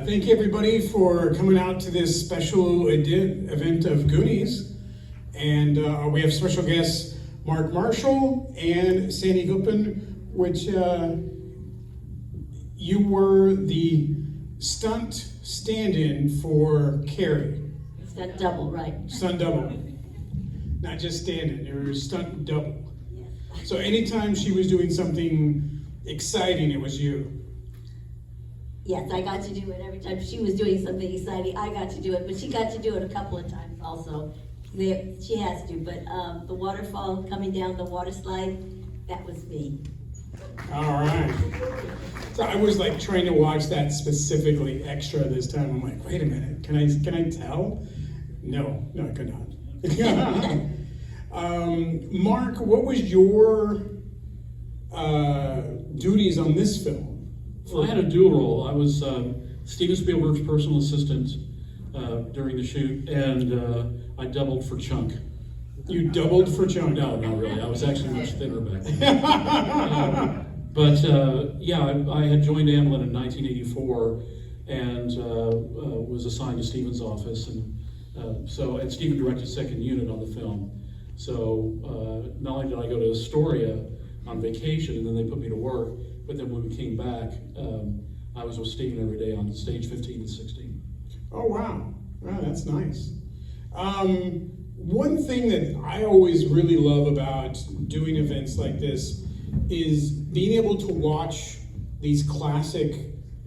Thank you everybody for coming out to this special event of Goonies. And we have special guests Mark Marshall and Sandy Gupin, which you were the stunt stand-in for Carrie. Stunt double, right. Stunt double. Not just stand-in, you were stunt double. Yes. So anytime she was doing something exciting, it was you. Yes, I got to do it every time she was doing something exciting. I got to do it, but she got to do it a couple of times also. She has to, but the waterfall coming down the water slide, that was me. All right. So I was like trying to watch that specifically extra this time. I'm like, wait a minute, can I tell? No, I could not. Mark, what was your duties on this film? Well, I had a dual role. I was Steven Spielberg's personal assistant during the shoot, and I doubled for Chunk. You doubled for Chunk? No, not really. I was actually much thinner back then. Yeah, I had joined Amblin in 1984 and was assigned to Steven's office, and Steven directed second unit on the film. So not only did I go to Astoria on vacation, and then they put me to work, but then when we came back, I was with Steven every day on stage 15 and 16. Oh, wow. Wow, that's nice. One thing that I always really love about doing events like this is being able to watch these classic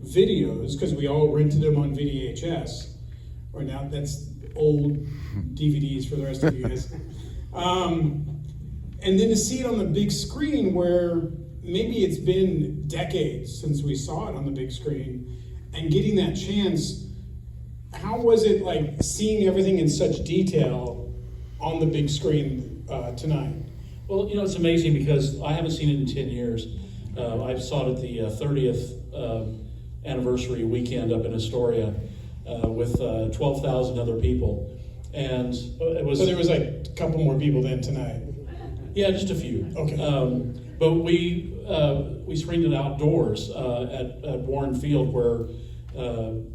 videos, because we all rented them on VHS, or now that's old DVDs for the rest of you guys. And then to see it on the big screen where maybe it's been decades since we saw it on the big screen, and getting that chance, how was it like seeing everything in such detail on the big screen tonight? Well, it's amazing because I haven't seen it in 10 years. I saw it at the 30th anniversary weekend up in Astoria with 12,000 other people. And it was... So there was like a couple more people than tonight? Yeah, just a few. Okay. But we screened it outdoors at Warren Field where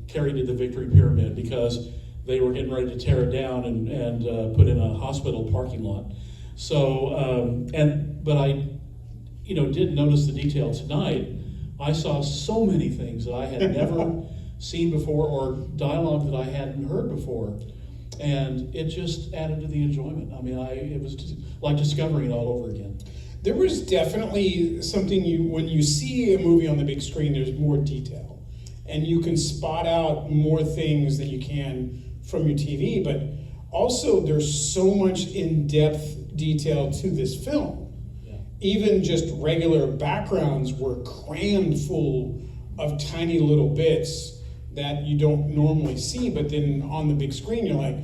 Carrie did the Victory Pyramid, because they were getting ready to tear it down and put in a hospital parking lot. So, but I, didn't notice the detail tonight. I saw so many things that I had never seen before, or dialogue that I hadn't heard before. And it just added to the enjoyment. I mean, it was just like discovering it all over again. There was definitely something when you see a movie on the big screen, there's more detail. And you can spot out more things than you can from your TV, but also there's so much in-depth detail to this film. Yeah. Even just regular backgrounds were crammed full of tiny little bits that you don't normally see, but then on the big screen you're like,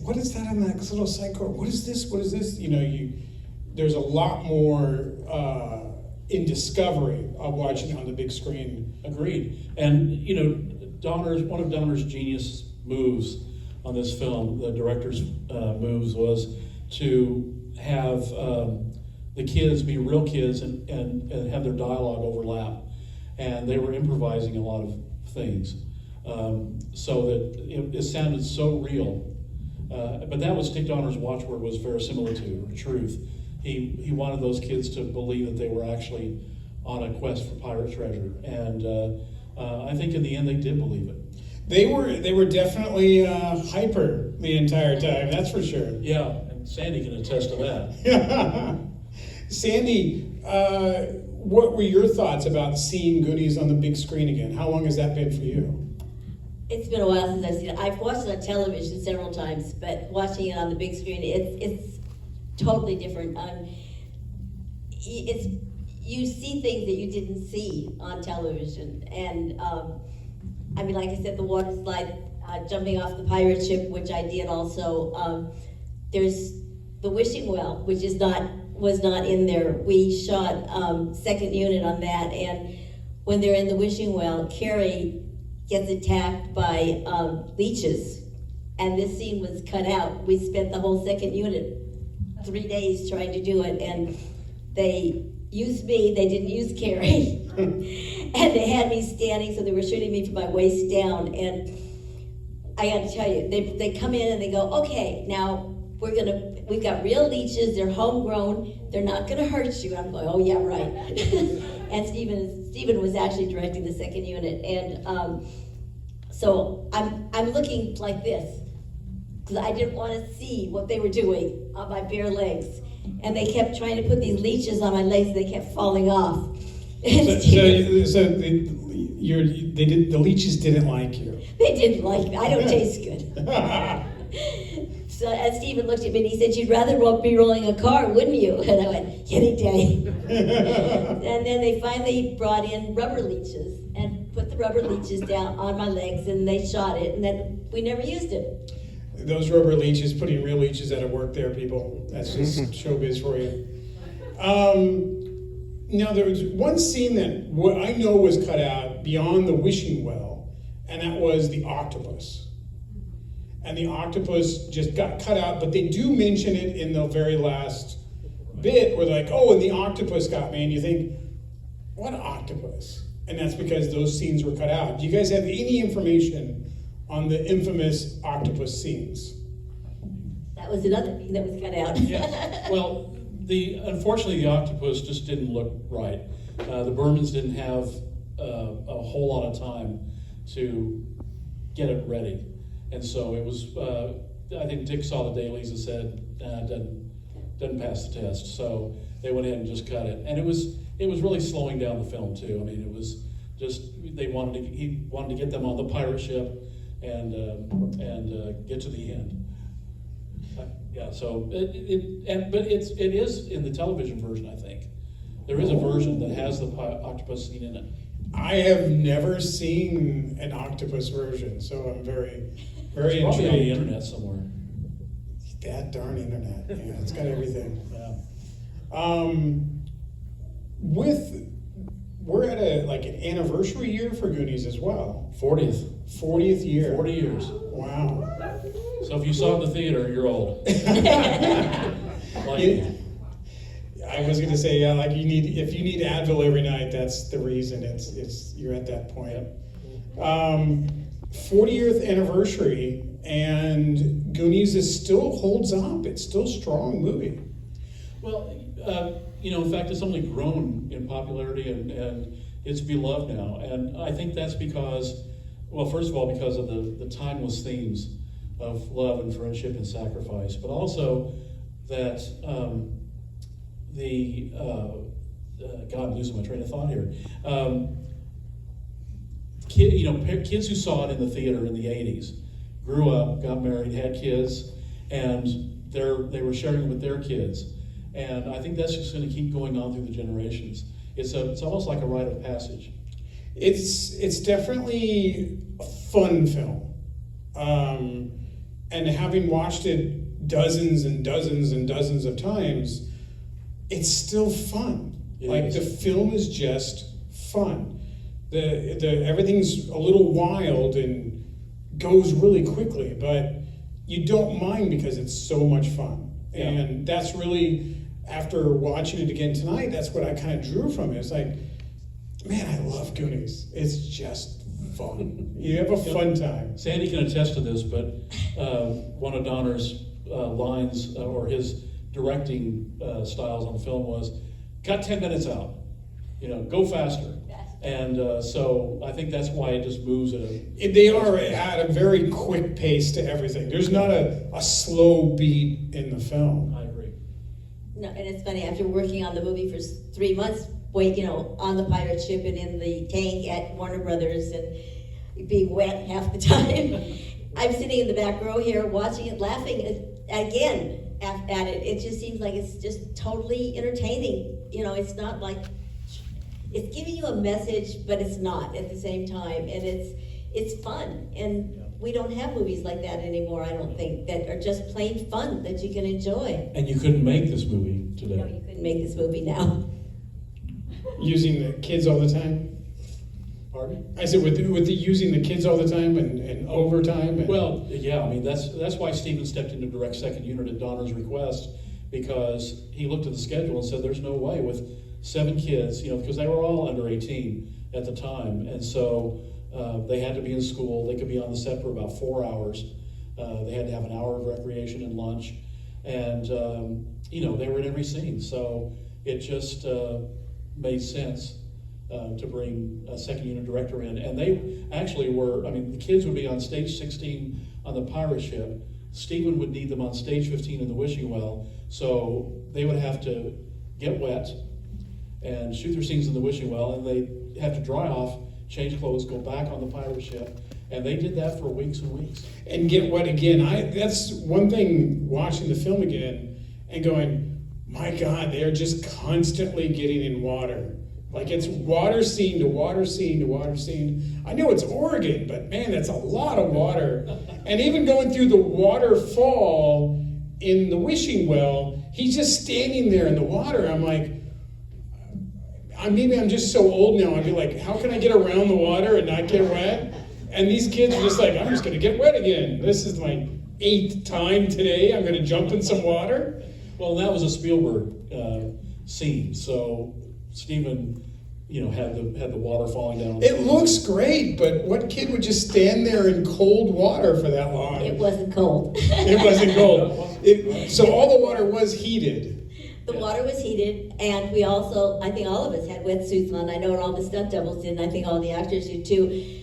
what is that on that little side card? What is this? What is this? There's a lot more in discovery of watching it on the big screen. Agreed. And one of Donner's genius moves on this film, the director's moves, was to have the kids be real kids and have their dialogue overlap. And they were improvising a lot of things, so that it sounded so real. But that was Dick Donner's watchword, was verisimilitude, or truth. He wanted those kids to believe that they were actually on a quest for pirate treasure, and I think in the end they did believe it. They were definitely hyper the entire time, that's for sure. Yeah, and Sandy can attest to that. Sandy, what were your thoughts about seeing Goonies on the big screen again? How long has that been for you? It's been a while since I've seen it. I've watched it on television several times, but watching it on the big screen, it's totally different. You see things that you didn't see on television, and like I said, the water slide, jumping off the pirate ship, which I did also. There's the wishing well, which was not in there. We shot second unit on that, and when they're in the wishing well, Carrie gets attacked by leeches, and this scene was cut out. We spent the whole second unit 3 days trying to do it, and they used me, they didn't use Carrie. And they had me standing, so they were shooting me from my waist down. And I got to tell you, they come in and they go, okay, now we've got real leeches, they're homegrown, they're not gonna hurt you. I'm going, oh yeah, right. And Stephen was actually directing the second unit. And so I'm looking like this, because I didn't want to see what they were doing on my bare legs. And they kept trying to put these leeches on my legs, and they kept falling off. The leeches didn't like you. They didn't like me. I don't taste good. So and Stephen looked at me and he said, "You'd rather be rolling a car, wouldn't you?" And I went, "Any day." And then they finally brought in rubber leeches and put the rubber leeches down on my legs, and they shot it, and then we never used it. Those rubber leeches, putting real leeches out of work there, people. That's just showbiz for you. Now, there was one scene that what I know was cut out beyond the wishing well, and that was the octopus. And the octopus just got cut out, but they do mention it in the very last bit where they're like, oh, and the octopus got me, and you think, what octopus? And that's because those scenes were cut out. Do you guys have any information on the infamous octopus scenes? That was another thing that was cut out. Yeah. Well, unfortunately, the octopus just didn't look right. The Bermans didn't have a whole lot of time to get it ready. And so it was, I think Dick saw the dailies and said, doesn't pass the test. So they went in and just cut it. And it was really slowing down the film too. I mean, it was just, he wanted to get them on the pirate ship and get to the end. Yeah, so but it is in the television version, I think. There is a version that has the octopus scene in it. I have never seen an octopus version, so I'm very, very It's probably on the intrigued. internet somewhere. That darn internet, yeah, it's got everything. Yeah. We're at an anniversary year for Goonies as well. 40th 40th year. 40 years. Wow. So if you saw it in the theater, you're old. Like, Yeah. I was gonna say, yeah, like if you need Advil every night, that's the reason. It's you're at that point. 40th anniversary, and Goonies still holds up. It's still a strong movie. Well, in fact, it's only grown in popularity and it's beloved now. And I think that's because, well, first of all, because of the timeless themes of love and friendship and sacrifice, but also that God, I'm losing my train of thought here. Kids who saw it in the theater in the 80s grew up, got married, had kids, and they were sharing it with their kids. And I think that's just going to keep going on through the generations. It's almost like a rite of passage. It's definitely a fun film, and having watched it dozens and dozens and dozens of times, it's still fun. The film is just fun. The everything's a little wild and goes really quickly, but you don't mind because it's so much fun. Yeah. And that's really, after watching it again tonight, that's what I kind of drew from it. It's like, man, I love Goonies. It's just fun. You have a fun time. Sandy can attest to this, but one of Donner's lines or his directing styles on the film was, cut 10 minutes out, go faster. And so I think that's why it just moves at They are at a very quick pace to everything. There's not a slow beat in the film. I agree. No, and it's funny, after working on the movie for 3 months, on the pirate ship and in the tank at Warner Brothers and being wet half the time, I'm sitting in the back row here watching it, laughing again at it. It just seems like it's just totally entertaining. It's not like, it's giving you a message, but it's not at the same time, and it's fun. And we don't have movies like that anymore, I don't think, that are just plain fun that you can enjoy. And you couldn't make this movie today. No, you couldn't make this movie now. Using the kids all the time. Pardon? I said with the using the kids all the time and overtime. And Well, yeah, I mean, that's why Stephen stepped in to direct second unit at Donner's request, because he looked at the schedule and said, there's no way with 7 kids, because they were all under 18 at the time, and so they had to be in school. They could be on the set for about 4 hours. They had to have an hour of recreation and lunch, and they were in every scene. So it just made sense to bring a second unit director in. And they actually were, the kids would be on stage 16 on the pirate ship. Stephen would need them on stage 15 in the wishing well. So they would have to get wet and shoot their scenes in the wishing well, and they'd have to dry off, change clothes, go back on the pirate ship. And they did that for weeks and weeks. And get wet again. That's one thing, watching the film again and going, my God, they're just constantly getting in water. Like, it's water scene to water scene to water scene. I know it's Oregon, but man, that's a lot of water. And even going through the waterfall in the wishing well, he's just standing there in the water. I'm like, maybe I'm just so old now. I'd be like, how can I get around the water and not get wet? And these kids are just like, I'm just going to get wet again. This is my 8th time today. I'm going to jump in some water. Well, that was a Spielberg scene. So Stephen, had the water falling down. It looks great, but what kid would just stand there in cold water for that long? It wasn't cold. It wasn't cold. So all the water was heated. The water was heated, and we also, I think all of us had wetsuits on. I know all the stunt doubles did, and I think all the actors did too.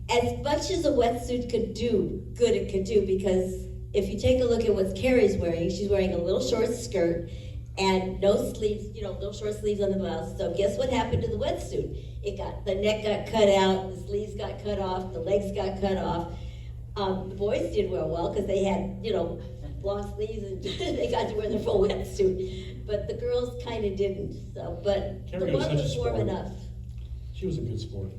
As much as a wetsuit could do, good it could do, because if you take a look at what Carrie's wearing, she's wearing a little short skirt and no sleeves, little short sleeves on the blouse. So guess what happened to the wetsuit? The neck got cut out, the sleeves got cut off, the legs got cut off. The boys did wear well because they had, long sleeves and they got to wear their full wetsuit. But the girls kind of didn't. So, but Carrie the was one such a was warm sport. enough. She was a good sport.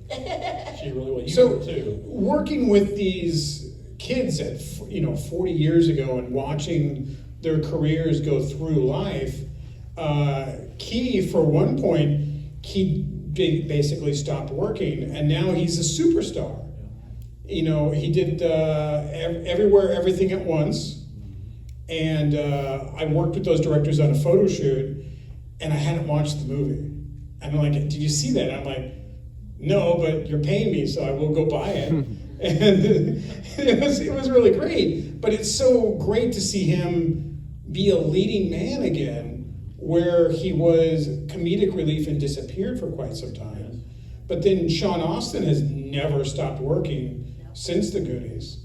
She really was. You So were too. working with these kids at 40 years ago and watching their careers go through life, Key, for one point, he basically stopped working, and now he's a superstar. He did Everywhere, Everything at Once, and I worked with those directors on a photo shoot, and I hadn't watched the movie. And I'm like, did you see that? I'm like, no, but you're paying me, so I will go buy it. And it was really great. But it's so great to see him be a leading man again, where he was comedic relief and disappeared for quite some time. But then Sean Astin has never stopped working since the Goonies.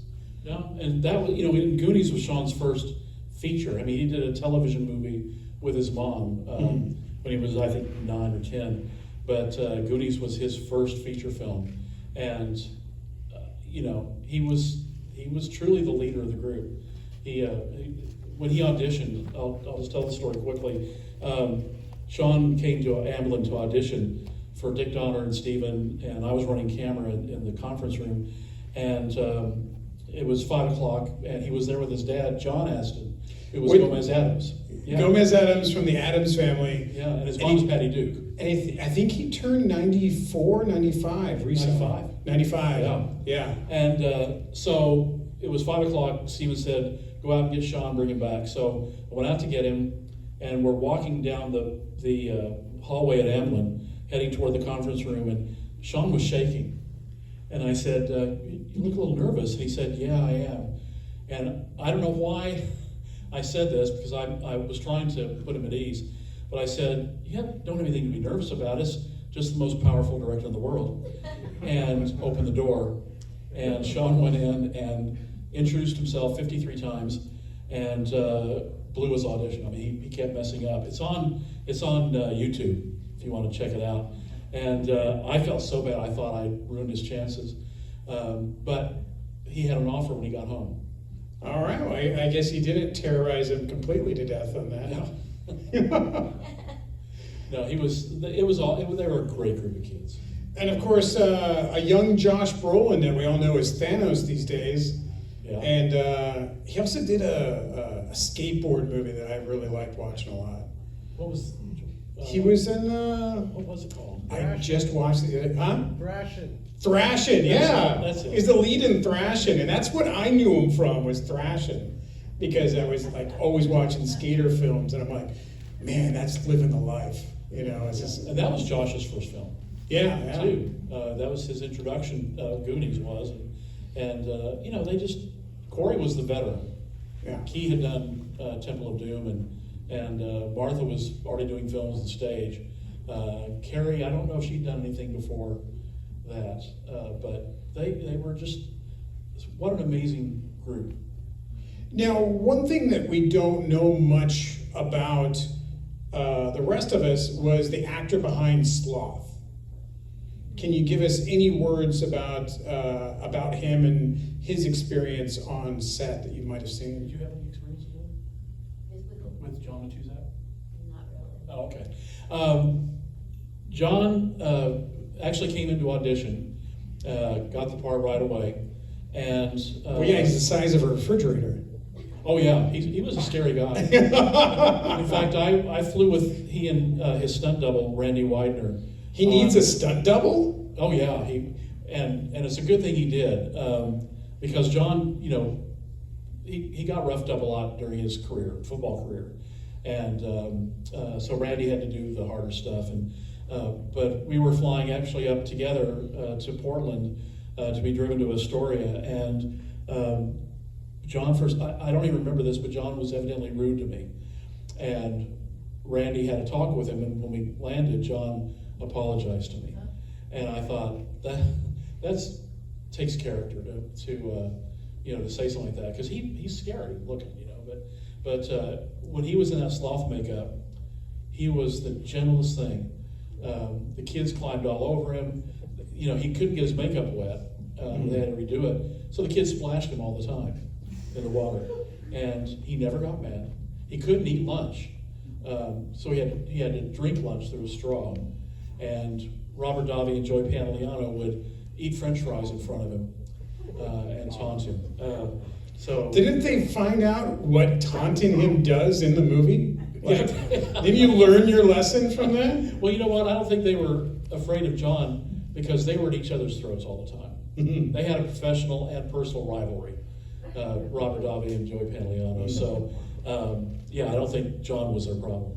No, and that was, Goonies was Sean's first feature. He did a television movie with his mom when he was, I think, 9 or 10. But Goonies was his first feature film, and he was truly the leader of the group. When he auditioned, I'll just tell the story quickly. Sean came to Amblin to audition for Dick Donner and Stephen, and I was running camera in the conference room, and it was 5 o'clock, and he was there with his dad, John Astin, who was Gomez Addams. Yeah. Gomez Addams from the Addams Family. Yeah, and his mom's Patty Duke. And I think he turned 94, 95 recently. 95. Yeah. And so it was 5 o'clock. Stephen said, go out and get Sean, bring him back. So I went out to get him, and we're walking down the hallway at Amblin, heading toward the conference room, and Sean was shaking. And I said, you look a little nervous. And he said, yeah, I am. And I don't know why I said this, because I was trying to put him at ease. But I said, don't have anything to be nervous about. It's just the most powerful director in the world. And opened the door. And Sean went in and introduced himself 53 times and blew his audition. He kept messing up. It's on YouTube if you want to check it out. And I felt so bad. I thought I ruined his chances. But he had an offer when he got home. All right. Well, I guess he didn't terrorize him completely to death on that. No. No, they were a great group of kids. And of course, a young Josh Brolin that we all know as Thanos these days. Yeah. And he also did a skateboard movie that I really liked watching a lot. What was? He was in. What was it called? I just watched it. Huh? Thrashin', yeah. That's it. He's the lead in Thrashin', and that's what I knew him from, was Thrashin', because I was like always watching skater films, and I'm like, man, that's living the life. You know, it's just, And that was Josh's first film. yeah. Too. That was his introduction. Goonies was, and you know, Corey was the veteran. Yeah. Key had done Temple of Doom, and Martha was already doing films and stage. Carrie, I don't know if she'd done anything before that, but they were just, what an amazing group. Now, one thing that we don't know much about the rest of us was the actor behind Sloth. Can you give us any words about him and his experience on set that you might have Did seen? you have any experience with John Matuzak? Not really. Oh, okay. John actually came into audition, got the part right away, and Well, yeah, he's the size of a refrigerator. oh yeah, he was a scary guy. In fact, I flew with he and his stunt double Randy Widener. He needs a stunt double? Oh yeah, and it's a good thing he did, because John, you know, he got roughed up a lot during his football career, and so Randy had to do the harder stuff, and but we were flying actually up together to Portland to be driven to Astoria, and John first, I don't even remember this, but John was evidently rude to me, and Randy had a talk with him, and when we landed, John apologized to me, and I thought that's takes character to you know, to say something like that, because he's scary looking, you know, but when he was in that sloth makeup, he was the gentlest thing. The kids climbed all over him. You know, he couldn't get his makeup wet. They had to redo it, so the kids splashed him all the time in the water, and he never got mad. He couldn't eat lunch, so he had to drink lunch through a straw. And Robert Davi and Joey Pantoliano would eat French fries in front of him and taunt him. So Didn't they find out what taunting him does in the movie? Like, didn't you learn your lesson from that? well, you know what? I don't think they were afraid of John because they were at each other's throats all the time. Mhm. They had a professional and personal rivalry, Robert Davi and Joey Pantoliano. So, yeah, I don't think John was their problem.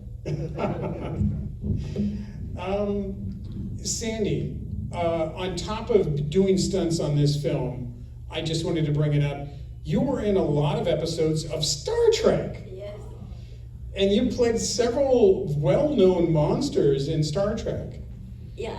Sandy, on top of doing stunts on this film, I just wanted to bring it up. You were in a lot of episodes of Star Trek, Yes. and you played several well-known monsters in Star Trek. Yeah,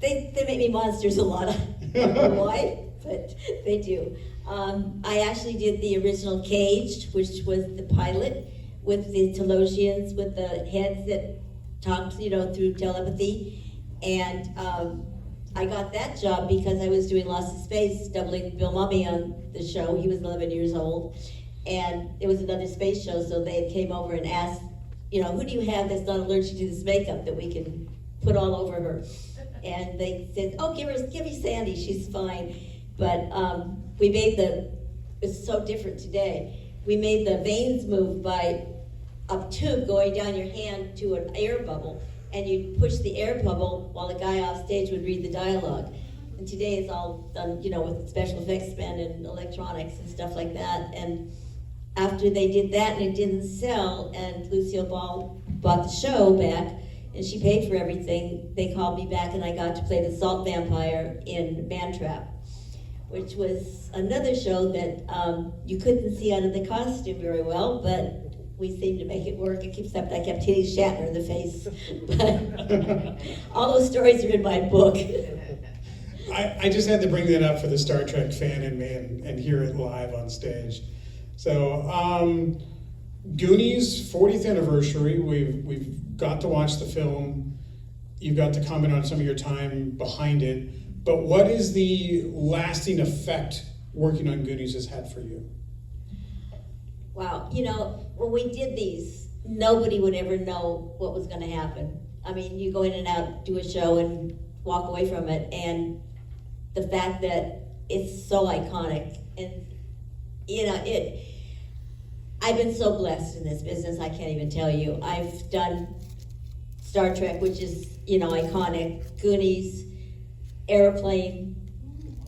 they make me monsters a lot. I don't know why, but they do. I actually did the original Caged, which was the pilot with the Telosians, with the heads that talked, you know, through telepathy. And I got that job because I was doing Lost in Space, doubling Bill Mummy on the show. He was 11 years old. And it was another space show, so they came over and asked, you know, who do you have that's not allergic to this makeup that we can put all over her? And they said, oh, give me Sandy, she's fine. But we made it's so different today. We made the veins move by a tube going down your hand to an air bubble, and you'd push the air bubble while the guy off stage would read the dialogue. And today it's all done, you know, with special effects men and electronics and stuff like that. And after they did that and it didn't sell, and Lucille Ball bought the show back, and she paid for everything, they called me back and I got to play the salt vampire in Mantrap, which was another show that you couldn't see out of the costume very well, but we seemed to make it work, except I kept hitting Shatner in the face. But all those stories are in my book. I just had to bring that up for the Star Trek fan in me and hear it live on stage. So, Goonies 40th anniversary. We've got to watch the film. You've got to comment on some of your time behind it. But what is the lasting effect working on Goonies has had for you? Wow, you know, when we did these, nobody would ever know what was going to happen. I mean, you go in and out, do a show, and walk away from it, and the fact that it's so iconic, and you know, I've been so blessed in this business, I can't even tell you. I've done Star Trek, which is, you know, iconic, Goonies, Airplane,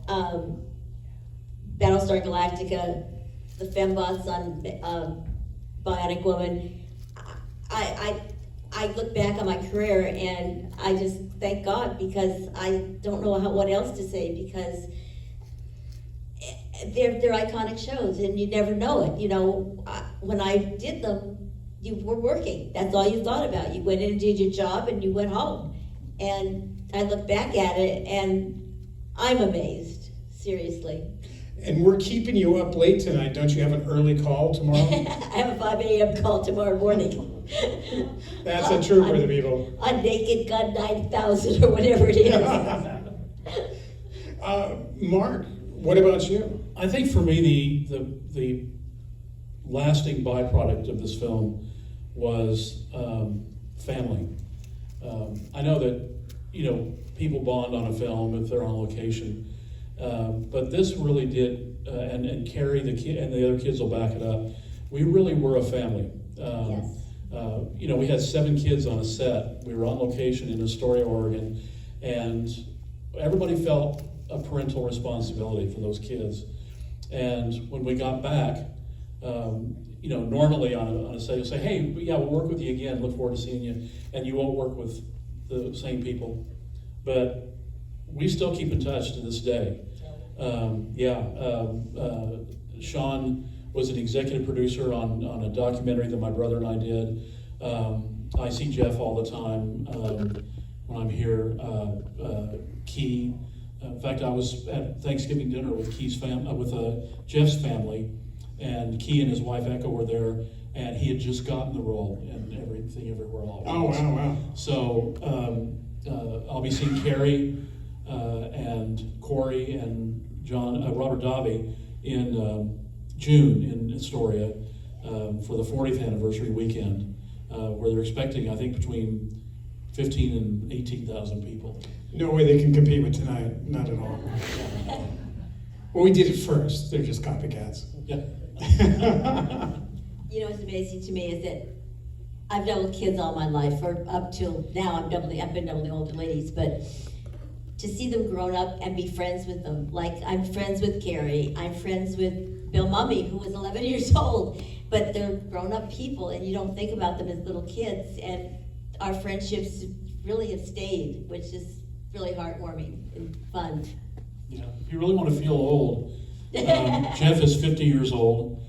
Battlestar Galactica, the fembots on Bionic Woman. I I look back on my career and I just thank God, because I don't know what else to say, because they're iconic shows and you never know it. You know, when I did them, you were working. That's all you thought about. You went in and did your job and you went home. And I look back at it and I'm amazed, seriously. And we're keeping you up late tonight. Don't you have an early call tomorrow? I have a 5 a.m. call tomorrow morning. That's a trooper, the people. On Naked Gun 9000 or whatever it is. Mark, what about you? I think for me, the lasting byproduct of this film was family. I know that, you know, people bond on a film if they're on location, but this really did, and Carrie and the other kids will back it up. We really were a family. Yes. You know, we had 7 kids on a set. We were on location in Astoria, Oregon, and everybody felt a parental responsibility for those kids. And when we got back, you know, normally on a set, you'll say, hey, yeah, we'll work with you again, look forward to seeing you, and you won't work with the same people. But we still keep in touch to this day. Sean was an executive producer on a documentary that my brother and I did. I see Jeff all the time when I'm here. Key. In fact, I was at Thanksgiving dinner with Jeff's family, and Key and his wife Echo were there, and he had just gotten the role in Everything Everywhere All at Once. Oh, wow. So I'll be seeing Carrie and Corey and Robert Davi in June in Astoria for the 40th anniversary weekend, where they're expecting, I think, between 15 and 18,000 people. No way they can compete with tonight. Not at all. Well, we did it first. They're just copycats. Yeah. You know what's amazing to me is that I've dealt with kids all my life, or up till now. I've been doubling older ladies, but to see them grown up and be friends with them, like I'm friends with Carrie, I'm friends with Bill Mummy, who was 11 years old, but they're grown up people, and you don't think about them as little kids, and our friendships really have stayed, which is really heartwarming and fun. Yeah. If you really want to feel old, Jeff is 50 years old.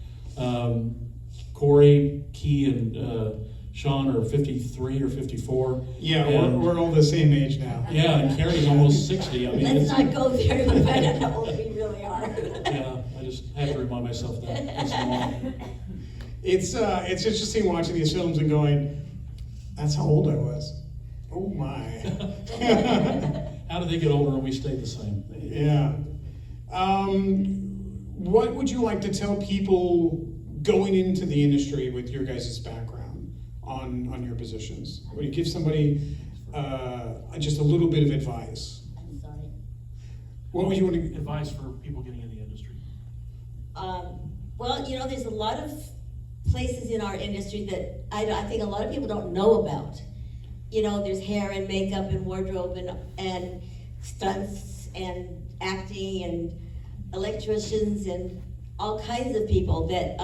Corey, Key, and Sean are 53 or 54. Yeah, and, we're all the same age now. Yeah, and Carrie's almost 60. I mean, Let's not go there. We'll find out how old we really are. Yeah, I just have to remind myself that once in a while. It's interesting watching these films and going, that's how old I was. Oh my. How did they get older and we stayed the same? Yeah. What would you like to tell people going into the industry with your guys' background on your positions? Would you give somebody just a little bit of advice? I'm sorry. What would you want to? Advice for people getting in the industry? Well, you know, there's a lot of places in our industry that I think a lot of people don't know about. You know, there's hair and makeup and wardrobe and stunts and acting and electricians and all kinds of people that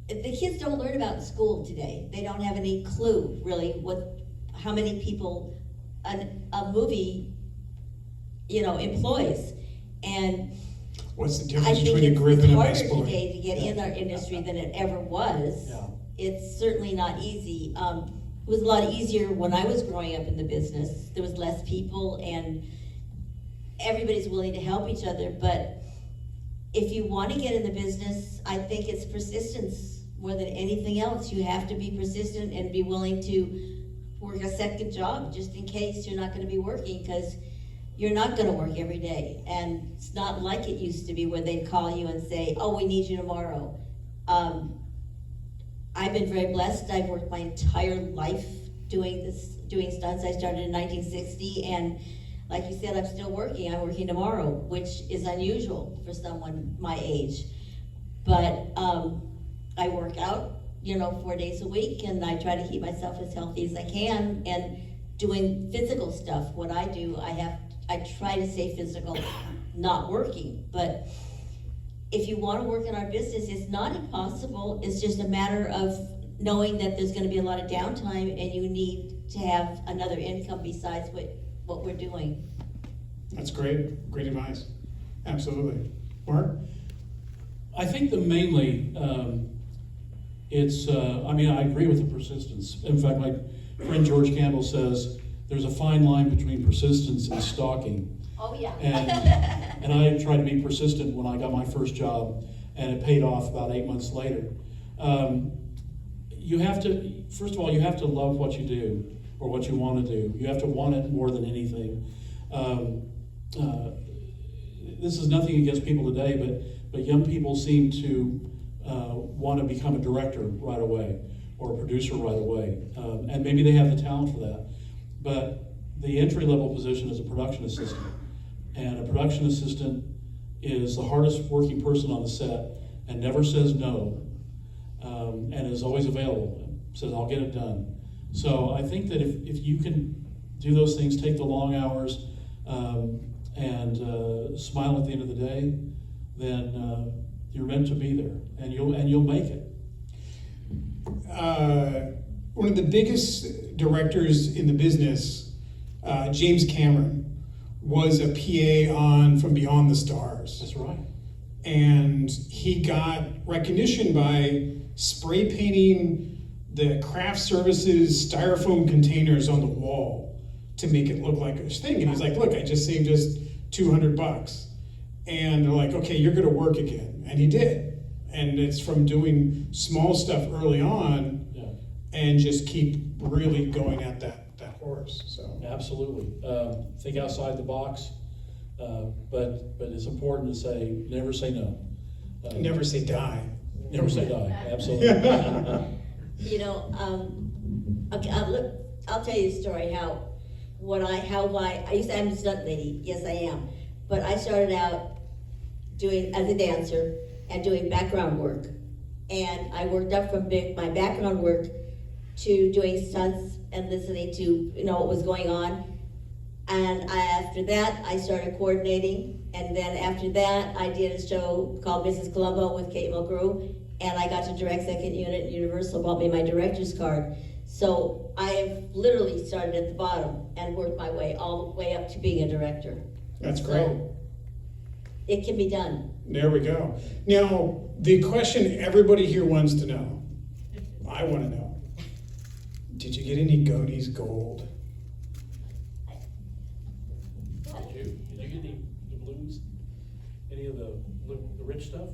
the kids don't learn about in school today. They don't have any clue, really, how many people a movie, you know, employs. And What's the I difference think between a grip and a harder baseball? today to get in our industry than it ever was. Yeah. It's certainly not easy. It was a lot easier when I was growing up in the business. There was less people and everybody's willing to help each other. But if you want to get in the business, I think it's persistence more than anything else. You have to be persistent and be willing to work a second job just in case you're not going to be working, because you're not going to work every day. And it's not like it used to be where they'd call you and say, oh, we need you tomorrow. I've been very blessed. I've worked my entire life doing stunts. I started in 1960, and like you said, I'm still working. I'm working tomorrow, which is unusual for someone my age. But I work out, 4 days a week, and I try to keep myself as healthy as I can. And doing physical stuff, what I do, I try to stay physical, not working. But if you want to work in our business, it's not impossible. It's just a matter of knowing that there's gonna be a lot of downtime and you need to have another income besides what we're doing. That's great, great advice. Absolutely. Mark? I think that mainly, I agree with the persistence. In fact, my friend George Campbell says, there's a fine line between persistence and stalking. Oh, yeah. And I tried to be persistent when I got my first job, and it paid off about 8 months later. You have to, first of all, you have to love what you do, or what you want to do. You have to want it more than anything. This is nothing against people today, but young people seem to want to become a director right away, or a producer right away. And maybe they have the talent for that. But the entry-level position is a production assistant. And a production assistant is the hardest working person on the set and never says no, and is always available, says, I'll get it done. So I think that if you can do those things, take the long hours, and smile at the end of the day, then you're meant to be there, and you'll make it. One of the biggest directors in the business, James Cameron, was a PA on From Beyond the Stars. That's right. And he got recognition by spray painting the craft services styrofoam containers on the wall to make it look like a thing. And he's like, look, I just saved us $200. And they're like, okay, you're gonna work again. And he did. And it's from doing small stuff early on, Yeah. and just keep really going at that horse, so. Absolutely. Think outside the box, but it's important to say, never say no. Never say die. Never say die, absolutely. You know, okay, I'll tell you a story I used to, I'm a stunt lady, yes I am, but I started out doing, as a dancer, and doing background work. And I worked up from my background work to doing stunts and listening to, what was going on. And after that, I started coordinating. And then after that, I did a show called Mrs. Columbo with Kate Mulgrew. And I got to direct second unit. Universal bought me my director's card. So I have literally started at the bottom and worked my way all the way up to being a director. That's great. So it can be done. There we go. Now, the question everybody here wants to know, I want to know, did you get any Goonies gold? Did you get any doubloons? Any of the rich stuff?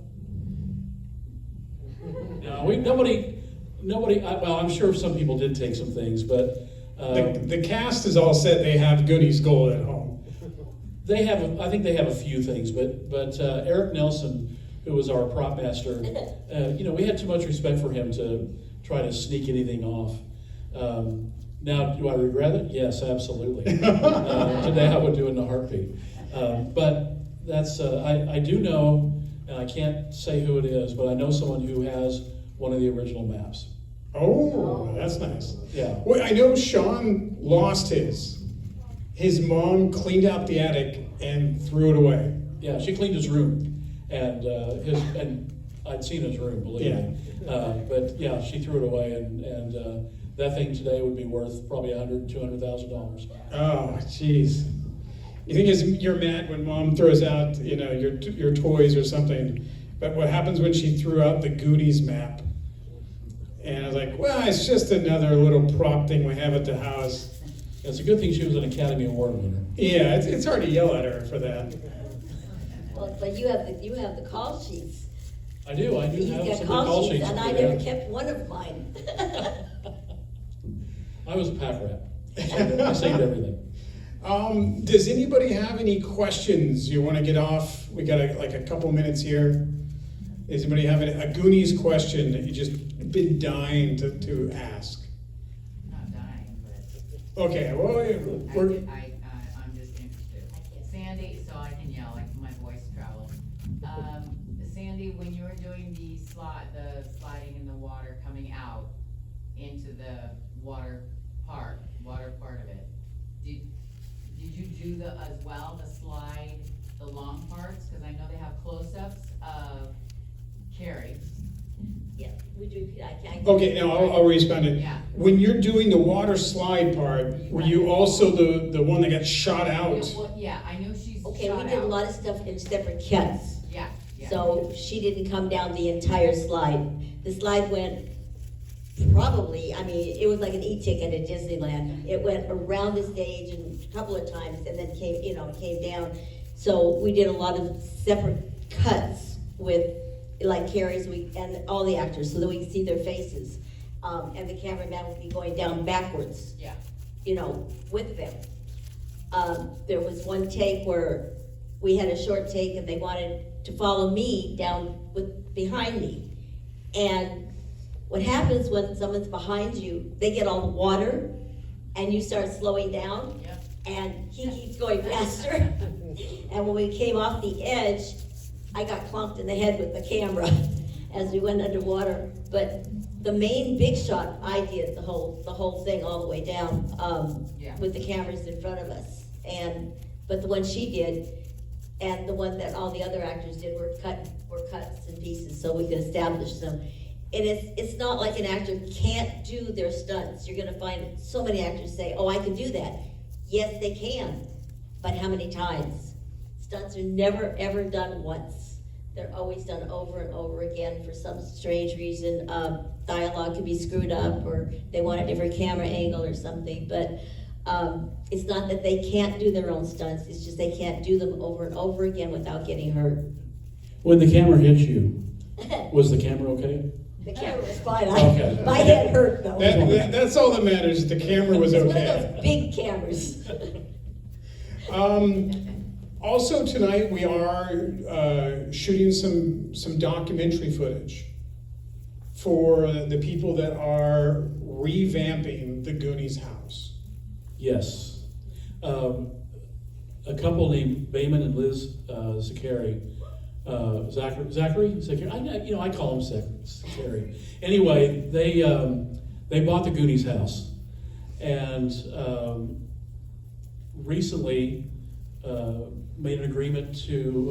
No, nobody. Well, I'm sure some people did take some things, but The cast is all set. They have Goonies gold at home. they have. I think they have a few things, but Eric Nelson, who was our prop master, we had too much respect for him to try to sneak anything off. Now, do I regret it? Yes, absolutely. Today I would do it in a heartbeat. But that's, I do know, and I can't say who it is, but I know someone who has one of the original maps. Oh, that's nice. Yeah. Well, I know Sean lost his. His mom cleaned out the attic and threw it away. Yeah, she cleaned his room, and I'd seen his room, believe me. But yeah, she threw it away, and that thing today would be worth probably $200,000. Oh, jeez. You think you're mad when mom throws out, your toys or something, but what happens when she threw out the Goonies map? And I was like, well, it's just another little prop thing we have at the house. It's a good thing she was an Academy Award winner. Yeah, it's hard to yell at her for that. Well, but you have the call sheets. I do He's have got some good call sheets. and I for never that. kept one of mine. I was a pack rat. I saved everything. Does anybody have any questions you want to get off? We got a couple minutes here. Does anybody have a Goonies question that you just been dying to ask? Not dying, but Okay, well, I'm just interested. Sandy, so I can yell, like my voice travels. Sandy, when you were doing the sliding in the water coming out into the water part of it, did you do the slide, the long parts? Because I know they have close-ups of Carrie. Yeah, would you repeat? I Okay, now I'll respond it. Yeah. When you're doing the water slide part, were you also the one that got shot out? Yeah, I know she's Okay, shot we did a out. lot of stuff in separate cuts. Yeah, yeah. So she didn't come down the entire slide. The slide went probably, I mean, it was like an e-ticket at Disneyland. It went around the stage and a couple of times and then came, it came down. So we did a lot of separate cuts with, like Carrie's, and all the actors, so that we could see their faces. And the cameraman would be going down backwards, Yeah. with them. There was one take where we had a short take and they wanted to follow me down behind me. And what happens when someone's behind you, they get all the water and you start slowing down Yep. and he keeps going faster. And when we came off the edge, I got clunked in the head with the camera as we went underwater. But the main big shot, I did the whole thing all the way down, Yeah. with the cameras in front of us. But the one she did, and the one that all the other actors did were cuts and pieces, so we could establish them. And it's not like an actor can't do their stunts. You're gonna find so many actors say, oh, I can do that. Yes, they can, but how many times? Stunts are never, ever done once. They're always done over and over again for some strange reason. Dialogue could be screwed up, or they want a different camera angle or something, but it's not that they can't do their own stunts, it's just they can't do them over and over again without getting hurt. When the camera hit you, was the camera okay? The camera was fine. Okay. My head hurt though. That's all that matters. The camera was It's one okay. of those big cameras. Also tonight we are shooting some documentary footage for the people that are revamping the Goonies house. Yes. A couple named Bayman and Liz Zachary. Zachary? I call him Zachary. Anyway, they bought the Goonies house, and recently made an agreement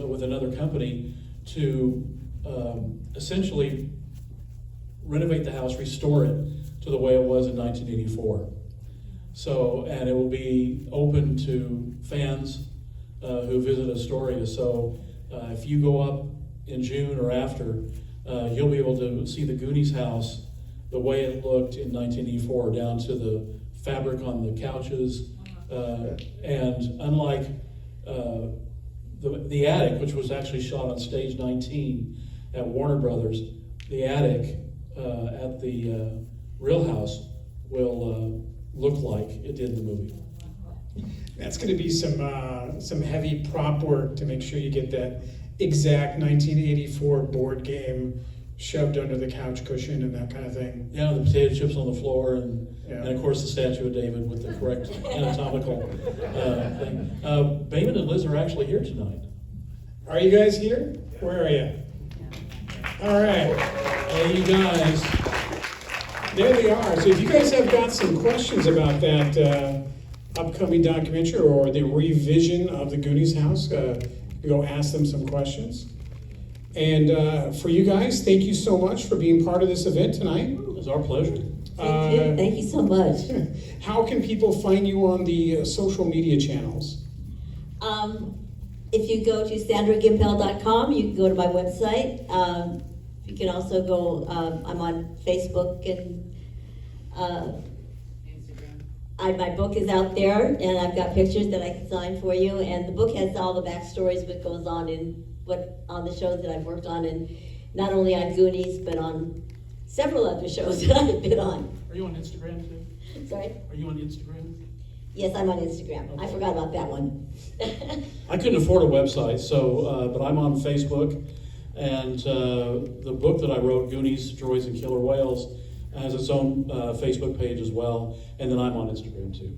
with another company to essentially renovate the house, restore it to the way it was in 1984. So, and it will be open to fans who visit Astoria. So, if you go up in June or after, you'll be able to see the Goonies house the way it looked in 1984, down to the fabric on the couches. And unlike the attic, which was actually shot on stage 19 at Warner Brothers, the attic at the real house will look like it did in the movie. That's going to be some heavy prop work to make sure you get that exact 1984 board game shoved under the couch cushion and that kind of thing. Yeah, the potato chips on the floor, and Yeah. of course the statue of David with the correct anatomical thing. Bayman and Liz are actually here tonight. Are you guys here? Where are you? All right. Hey, you guys. There they are. So if you guys have got some questions about that upcoming documentary or the revision of the Goonies house, go ask them some questions. And for you guys, thank you so much for being part of this event tonight. It was our pleasure. Thank you so much. How can people find you on the social media channels? If you go to sandragimpel.com, you can go to my website. You can also go, I'm on Facebook, and Instagram. my book is out there, and I've got pictures that I can sign for you. And the book has all the backstories, what goes on on the shows that I've worked on, and not only on Goonies, but on several other shows that I've been on. Are you on Instagram too? Sorry? Are you on Instagram? Yes, I'm on Instagram. I forgot about that one. I couldn't afford a website, so but I'm on Facebook, and the book that I wrote, Goonies, Droids, and Killer Whales, has its own Facebook page as well, and then I'm on Instagram too.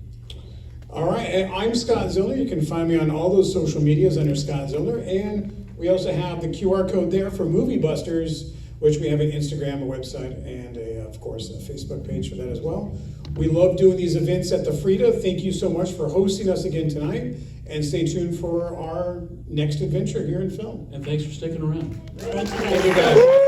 All right, and I'm Scott Ziller. You can find me on all those social medias under Scott Ziller, and we also have the QR code there for Movie Busters, which we have an Instagram, a website, and of course, a Facebook page for that as well. We love doing these events at the Frida. Thank you so much for hosting us again tonight, and stay tuned for our next adventure here in film. And thanks for sticking around. Thank you. Thank you guys.